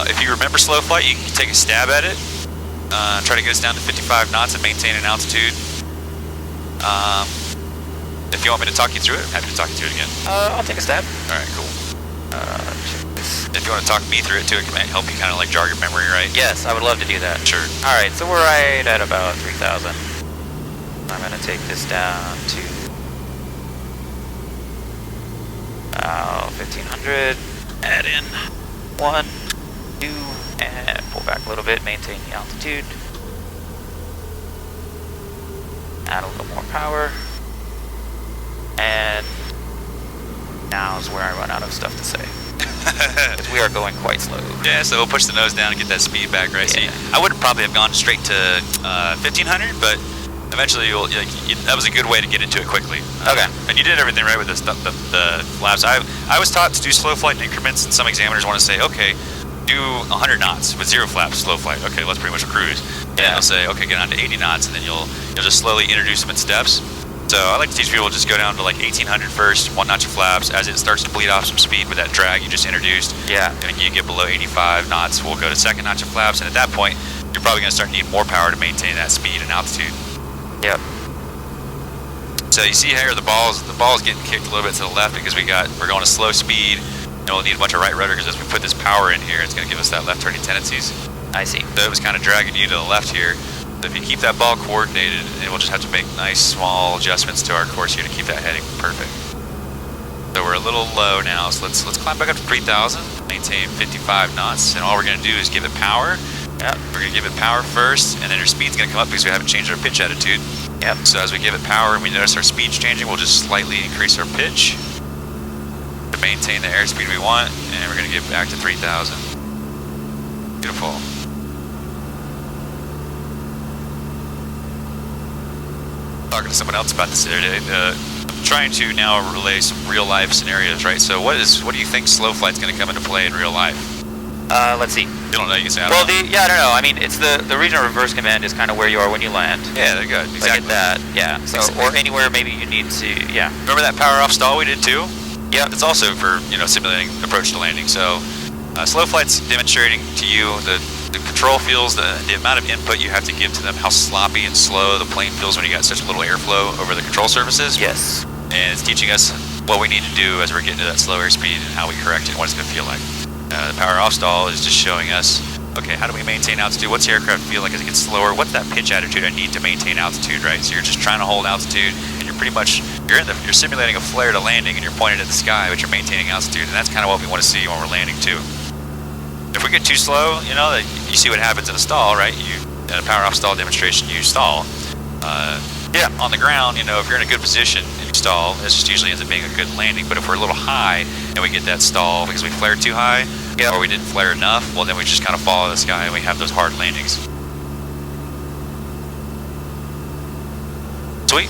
If you remember slow flight, you can take a stab at it. Try to get us down to 55 knots and maintain an altitude. If you want me to talk you through it, I'm happy to talk you through it again. I'll take a stab. Alright, cool. If you want to talk me through it too, it can help you kind of like jog your memory, right? Yes, I would love to do that. Sure. Alright, so we're right at about 3,000. I'm going to take this down to 1,500. Add in 1, 2, and pull back a little bit, maintain the altitude. Add a little more power. And now's where I run out of stuff to say. Because we are going quite slow. Yeah, so we'll push the nose down and get that speed back, right? Yeah. So I would probably have gone straight to 1,500, but eventually that was a good way to get into it quickly. Okay. And you did everything right with the flaps. I was taught to do slow flight in increments, and some examiners want to say, okay, do 100 knots with 0 flaps, slow flight. Okay, let's pretty much cruise. And Yeah. they'll say, okay, get on to 80 knots, and then you'll just slowly introduce them in steps. So I like to teach people just go down to like 1,800 first, 1 notch of flaps. As it starts to bleed off some speed with that drag you just introduced, Yeah. and you get below 85 knots, we'll go to 2nd notch of flaps, and at that point, you're probably going to start needing more power to maintain that speed and altitude. Yep. So you see here the ball's getting kicked a little bit to the left because we're going to slow speed, and we'll need a bunch of right rudder because as we put this power in here, it's going to give us that left turning tendencies. I see. So it was kind of dragging you to the left here. So if you keep that ball coordinated, and we'll just have to make nice small adjustments to our course here to keep that heading perfect. So we're a little low now, so let's climb back up to 3,000, maintain 55 knots, and all we're going to do is give it power. Yep. We're going to give it power first, and then our speed's going to come up because we haven't changed our pitch attitude. Yep. So as we give it power and we notice our speed's changing, we'll just slightly increase our pitch to maintain the airspeed we want, and we're going to get back to 3,000. Beautiful. Talking to someone else about this the other day. I'm trying to now relay some real life scenarios, right? So what do you think slow flight's going to come into play in real life? Let's see. You don't know, you can say I Well, don't know. I don't know. I mean, it's the regional reverse command is kind of where you are when you land. Yeah, they're good. Like Exactly. at that, yeah. So, or anywhere maybe you need to, yeah. Remember that power off stall we did too? Yep. It's also for simulating approach to landing. So slow flight's demonstrating to you the control feels, the amount of input you have to give to them, how sloppy and slow the plane feels when you got such little airflow over the control surfaces. Yes. And it's teaching us what we need to do as we're getting to that slow airspeed and how we correct it and what it's going to feel like. The power off stall is just showing us, okay, how do we maintain altitude? What's the aircraft feel like as it gets slower? What's that pitch attitude I need to maintain altitude, right? So you're just trying to hold altitude, and you're pretty much, you're simulating a flare to landing, and you're pointed at the sky, but you're maintaining altitude, and that's kind of what we want to see when we're landing too. If we get too slow, you see what happens in a stall, right? In a power off stall demonstration, you stall. Yeah, on the ground, if you're in a good position and you stall, this just usually ends up being a good landing. But if we're a little high and we get that stall because we flared too high, or we didn't flare enough, well, then we just kind of fall out of the sky and we have those hard landings. Sweet.